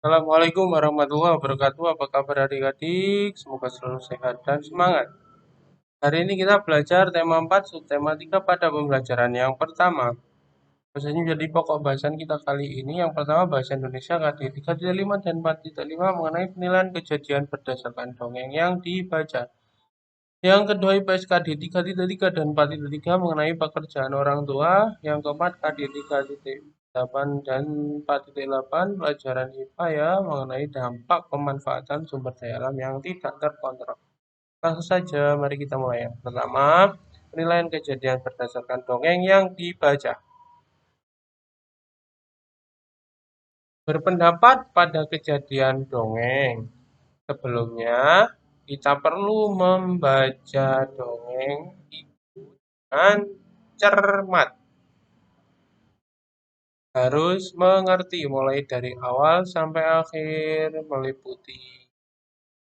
Assalamualaikum warahmatullahi wabarakatuh. Apa kabar adik-adik? Semoga selalu sehat dan semangat. Hari ini kita belajar tema 4, subtema 3 pada pembelajaran yang pertama. Bahasanya jadi pokok bahasan kita kali ini. Yang pertama bahasa Indonesia KD 3.5 dan 4.5 mengenai penilaian kejadian berdasarkan dongeng yang dibaca. Yang kedua IPS KD 3.3 dan 4.3 mengenai pekerjaan orang tua. Yang keempat KD 3.8 dan 4.8 pelajaran IPA ya mengenai dampak pemanfaatan sumber daya alam yang tidak terkontrol. Langsung saja mari kita mulai. Yang pertama, penilaian kejadian berdasarkan dongeng yang dibaca. Berpendapat pada kejadian dongeng. Sebelumnya, kita perlu membaca dongeng itu dengan cermat. Harus mengerti mulai dari awal sampai akhir, meliputi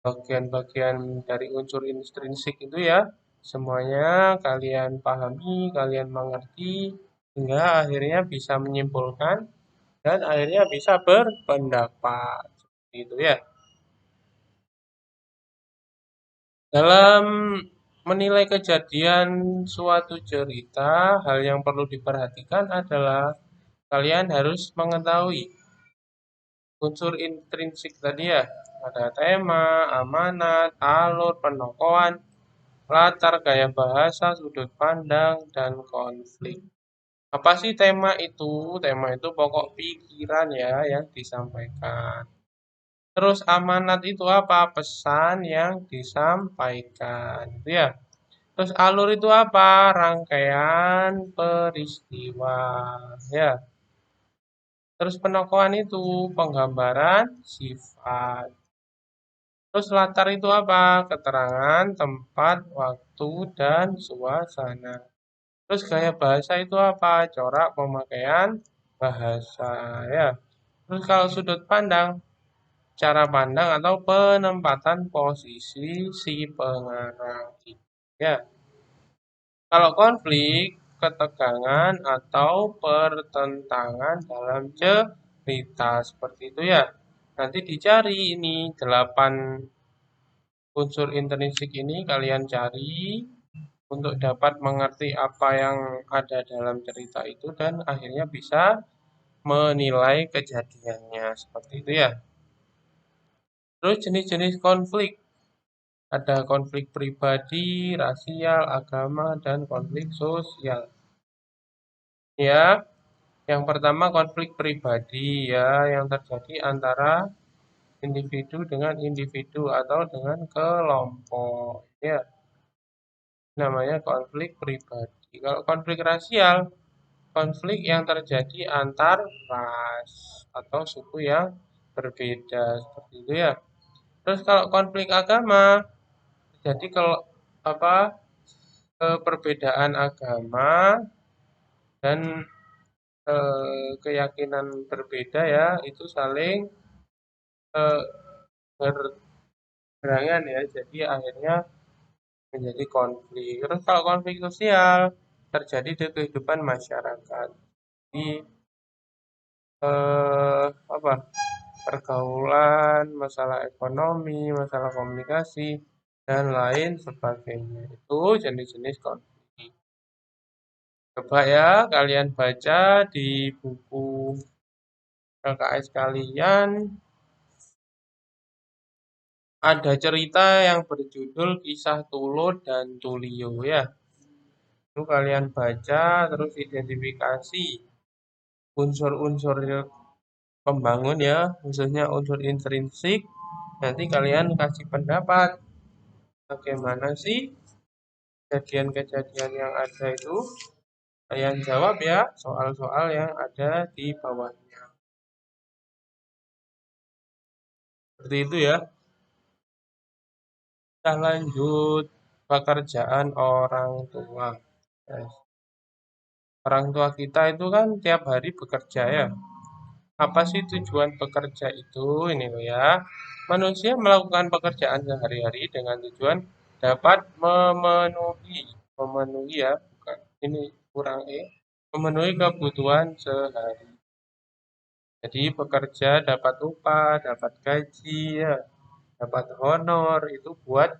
bagian-bagian dari unsur intrinsik itu ya. Semuanya kalian pahami, kalian mengerti, hingga akhirnya bisa menyimpulkan dan akhirnya bisa berpendapat. Seperti itu ya. Dalam menilai kejadian suatu cerita, hal yang perlu diperhatikan adalah kalian harus mengetahui unsur intrinsik tadi ya. Ada tema, amanat, alur, penokohan, latar, gaya bahasa, sudut pandang, dan konflik. Apa sih tema itu? Tema itu pokok pikiran ya yang disampaikan. Terus amanat itu apa? Pesan yang disampaikan. Itu ya. Terus alur itu apa? Rangkaian peristiwa. Ya. Terus penokohan itu penggambaran sifat. Terus latar itu apa? Keterangan, tempat, waktu, dan suasana. Terus gaya bahasa itu apa? Corak pemakaian bahasa ya. Terus kalau sudut pandang, cara pandang atau penempatan posisi si pengarang. Ya. Kalau konflik, ketegangan atau pertentangan dalam cerita seperti itu ya. Nanti dicari ini 8 unsur intrinsik ini kalian cari untuk dapat mengerti apa yang ada dalam cerita itu dan akhirnya bisa menilai kejadiannya seperti itu ya. Terus jenis-jenis konflik. Ada konflik pribadi, rasial, agama, dan konflik sosial. Ya, yang pertama konflik pribadi ya yang terjadi antara individu dengan individu atau dengan kelompok. Ya, namanya konflik pribadi. Kalau konflik rasial, konflik yang terjadi antar ras atau suku yang berbeda seperti itu ya. Terus kalau konflik agama, jadi kalau apa perbedaan agama dan keyakinan berbeda ya itu saling eh, berseberangan ya. Jadi akhirnya menjadi konflik. Terus kalau konflik sosial terjadi di kehidupan masyarakat. Di apa pergaulan, masalah ekonomi, masalah komunikasi, dan lain sebagainya. Itu jenis-jenis konflik. Coba ya kalian baca di buku LKS kalian ada cerita yang berjudul Kisah Tulud dan Tulio ya. Itu kalian baca terus identifikasi unsur-unsur pembangun ya, khususnya unsur intrinsik. Nanti kalian kasih pendapat bagaimana sih kejadian-kejadian yang ada itu. Kalian jawab ya soal-soal yang ada di bawahnya. Seperti itu ya. Kita lanjut pekerjaan orang tua. Yes. Orang tua kita itu kan tiap hari bekerja ya. Apa sih tujuan bekerja itu? Ini loh ya. Manusia melakukan pekerjaan sehari-hari dengan tujuan dapat memenuhi ya, bukan ini kurang memenuhi kebutuhan sehari. Jadi bekerja dapat upah, dapat gaji, ya, dapat honor itu buat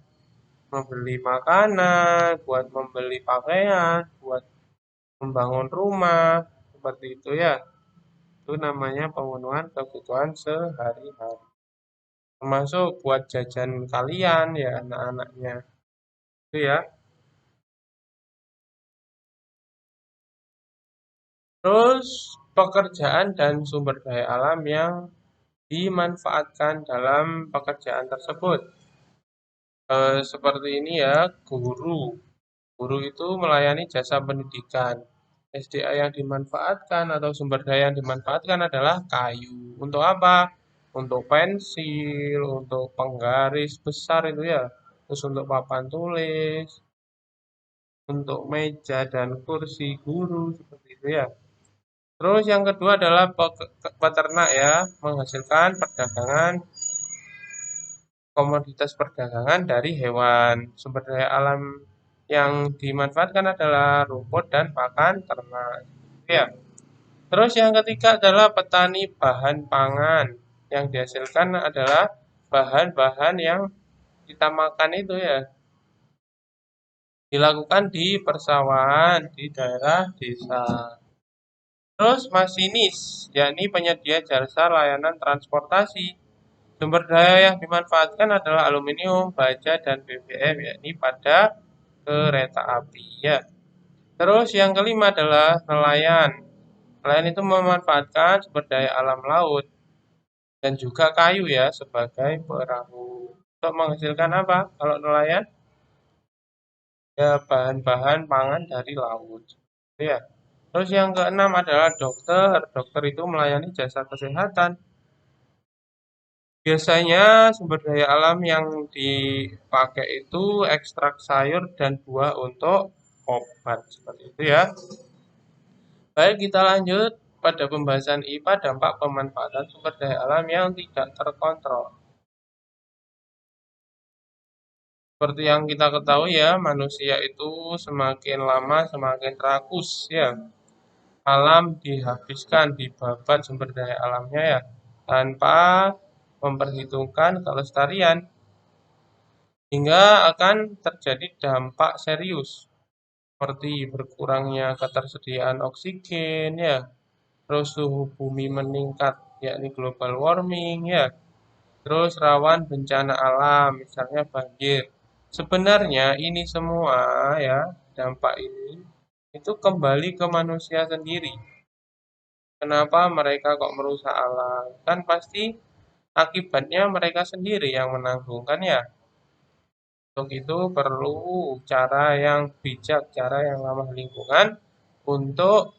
membeli makanan, buat membeli pakaian, buat membangun rumah, seperti itu ya. Itu namanya pemenuhan kebutuhan sehari-hari. Termasuk buat jajan kalian ya anak-anaknya. Itu ya. Terus pekerjaan dan sumber daya alam yang dimanfaatkan dalam pekerjaan tersebut. Seperti ini ya, guru. Guru itu melayani jasa pendidikan. SDA yang dimanfaatkan atau sumber daya yang dimanfaatkan adalah kayu. Untuk apa? Untuk pensil, untuk penggaris besar itu ya. Terus untuk papan tulis, untuk meja dan kursi guru seperti itu ya. Terus yang kedua adalah peternak ya, menghasilkan perdagangan komoditas perdagangan dari hewan. Sumber daya alam yang dimanfaatkan adalah rumput dan pakan ternak. Ya. Terus yang ketiga adalah petani bahan pangan. Yang dihasilkan adalah bahan-bahan yang kita makan itu ya. Dilakukan di persawahan di daerah desa. Terus masinis, yakni penyedia jasa layanan transportasi. Sumber daya yang dimanfaatkan adalah aluminium, baja, dan BBM, yakni pada kereta api. Ya. Terus yang kelima adalah nelayan. Nelayan itu memanfaatkan sumber daya alam laut dan juga kayu ya sebagai perahu. Untuk menghasilkan apa? Kalau nelayan ya bahan-bahan pangan dari laut. Ya. Terus yang keenam adalah dokter. Dokter itu melayani jasa kesehatan. Biasanya sumber daya alam yang dipakai itu ekstrak sayur dan buah untuk obat seperti itu ya. Baik, kita lanjut pada pembahasan IPA dampak pemanfaatan sumber daya alam yang tidak terkontrol. Seperti yang kita ketahui ya, manusia itu semakin lama semakin rakus ya. Alam dihabiskan, dibabat sumber daya alamnya ya, tanpa memperhitungkan kelestarian. Hingga akan terjadi dampak serius seperti berkurangnya ketersediaan oksigen ya, terus suhu bumi meningkat yakni global warming ya, terus rawan bencana alam misalnya banjir. Sebenarnya ini semua ya, dampak ini itu kembali ke manusia sendiri. Kenapa mereka kok merusak alam? Kan pasti akibatnya mereka sendiri yang menanggung kan ya. Untuk itu perlu cara yang bijak, cara yang ramah lingkungan untuk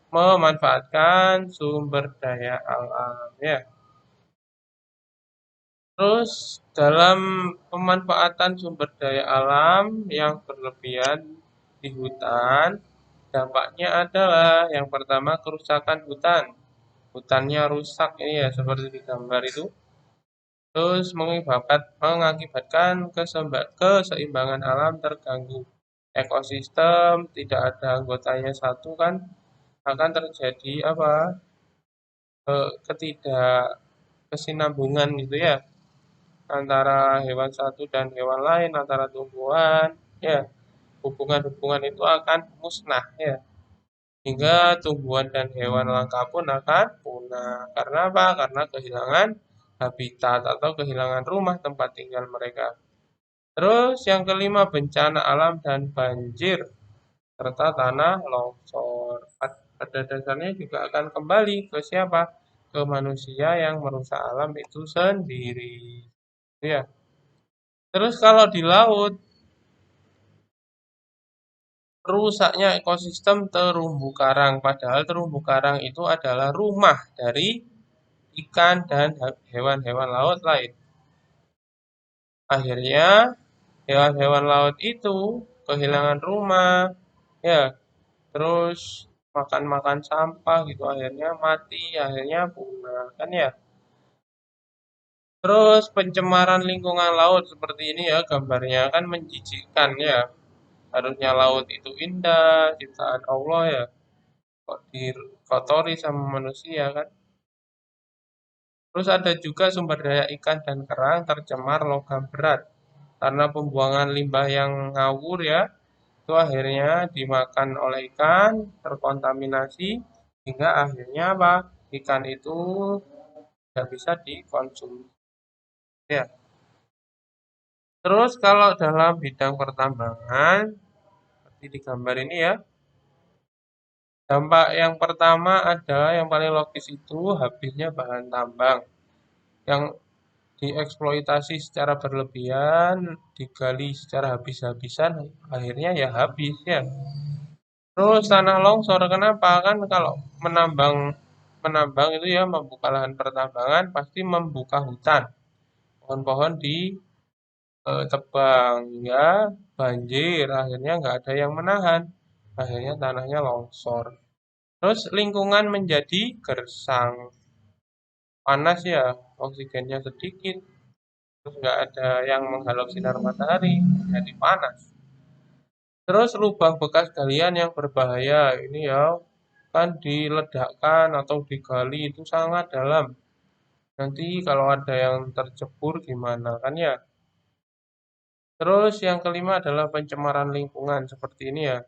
memanfaatkan sumber daya alam ya. Terus dalam pemanfaatan sumber daya alam yang berlebihan di hutan, dampaknya adalah yang pertama kerusakan hutan. Hutannya rusak ini ya seperti di gambar itu. Terus mengakibatkan keseimbangan alam terganggu. Ekosistem tidak ada anggotanya satu kan akan terjadi apa? Ketidakkesinambungan gitu ya antara hewan satu dan hewan lain, antara tumbuhan, ya hubungan-hubungan itu akan musnah ya. Hingga tumbuhan dan hewan langka pun akan punah. Karena apa? Karena kehilangan habitat atau kehilangan rumah tempat tinggal mereka. Terus yang kelima bencana alam dan banjir serta tanah longsor. Pada dasarnya juga akan kembali ke siapa? Ke manusia yang merusak alam itu sendiri. Ya. Terus kalau di laut, rusaknya ekosistem terumbu karang. Padahal terumbu karang itu adalah rumah dari ikan dan hewan-hewan laut lain. Akhirnya hewan-hewan laut itu kehilangan rumah, ya, terus makan-makan sampah gitu, akhirnya mati, akhirnya punah, kan ya. Terus pencemaran lingkungan laut seperti ini ya gambarnya kan menjijikkan ya. Harusnya laut itu indah, ciptaan Allah ya, kok dikotori sama manusia kan. Terus ada juga sumber daya ikan dan kerang tercemar logam berat karena pembuangan limbah yang ngawur ya. Itu akhirnya dimakan oleh ikan, terkontaminasi, hingga akhirnya apa? Ikan itu tidak bisa dikonsumsi. Ya. Terus kalau dalam bidang pertambangan, seperti di gambar ini ya, dampak yang pertama adalah yang paling logis itu habisnya bahan tambang yang dieksploitasi secara berlebihan, digali secara habis-habisan, akhirnya ya habis ya. Terus tanah longsor, kenapa? Kan kalau menambang menambang itu ya membuka lahan pertambangan pasti membuka hutan. Pohon-pohon ditebang ya banjir, akhirnya nggak ada yang menahan. Akhirnya tanahnya longsor. Terus lingkungan menjadi gersang, panas ya, oksigennya sedikit, terus nggak ada yang menghalau sinar matahari, jadi panas. Terus lubang bekas galian yang berbahaya ini ya kan diledakkan atau digali itu sangat dalam. Nanti kalau ada yang tercebur gimana kan ya. Terus yang kelima adalah pencemaran lingkungan seperti ini ya.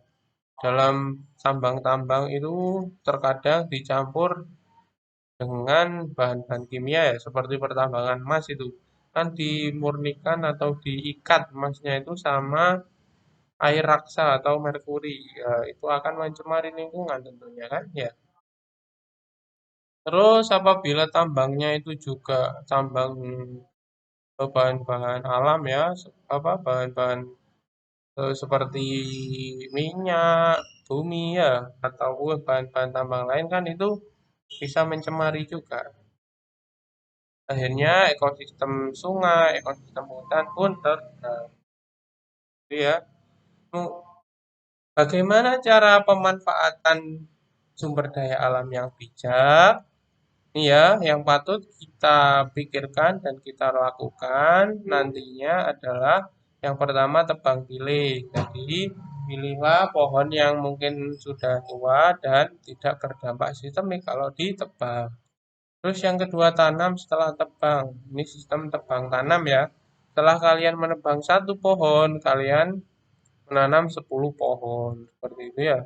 Dalam tambang-tambang itu terkadang dicampur dengan bahan-bahan kimia ya seperti pertambangan emas itu kan dimurnikan atau diikat emasnya itu sama air raksa atau merkuri ya, itu akan mencemari lingkungan tentunya kan ya. Terus apabila tambangnya itu juga tambang bahan-bahan alam ya, apa bahan-bahan seperti minyak, bumi ya, atau bahan-bahan tambang lain kan itu bisa mencemari juga. Akhirnya ekosistem sungai, ekosistem hutan pun terganggu ya. Nu- Bagaimana cara pemanfaatan sumber daya alam yang bijak? Iya, yang patut kita pikirkan dan kita lakukan nantinya adalah yang pertama tebang pilih. Jadi, pilihlah pohon yang mungkin sudah tua dan tidak berdampak sistemik kalau ditebang. Terus yang kedua tanam setelah tebang. Ini sistem tebang tanam ya. Setelah kalian menebang satu pohon, kalian menanam 10 pohon. Seperti itu ya.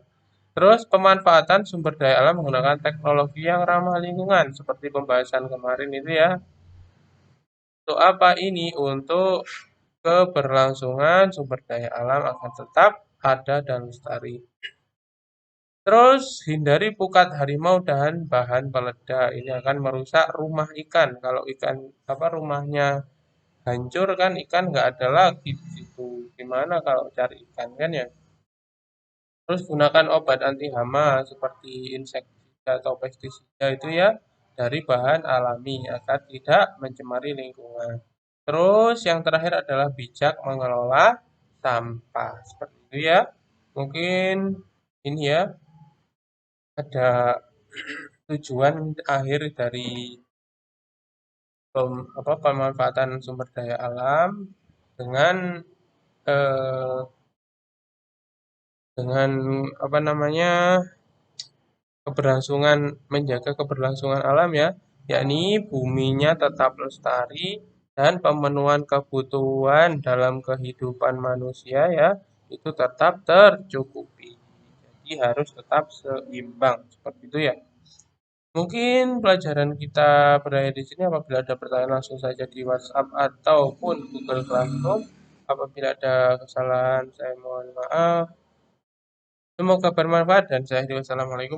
Terus pemanfaatan sumber daya alam menggunakan teknologi yang ramah lingkungan seperti pembahasan kemarin itu ya. Untuk apa ini? Untuk keberlangsungan sumber daya alam akan tetap ada dan lestari. Terus hindari pukat harimau dan bahan peledak. Ini akan merusak rumah ikan. Kalau ikan apa rumahnya hancur kan ikan nggak ada lagi di situ. Gimana kalau cari ikan kan ya? Terus gunakan obat anti hama seperti insektisida atau pestisida itu ya dari bahan alami agar tidak mencemari lingkungan. Terus yang terakhir adalah bijak mengelola sampah. Seperti itu ya. Mungkin ini ya ada tujuan akhir dari pemanfaatan sumber daya alam dengan eh, dengan apa namanya keberlangsungan menjaga keberlangsungan alam ya, yakni buminya tetap lestari dan pemenuhan kebutuhan dalam kehidupan manusia ya itu tetap tercukupi. Jadi harus tetap seimbang seperti itu ya. Mungkin pelajaran kita berakhir di sini. Apabila ada pertanyaan langsung saja di WhatsApp ataupun Google Classroom. Apabila ada kesalahan saya mohon maaf. Semoga bermanfaat dan saya akhiri wassalamualaikum.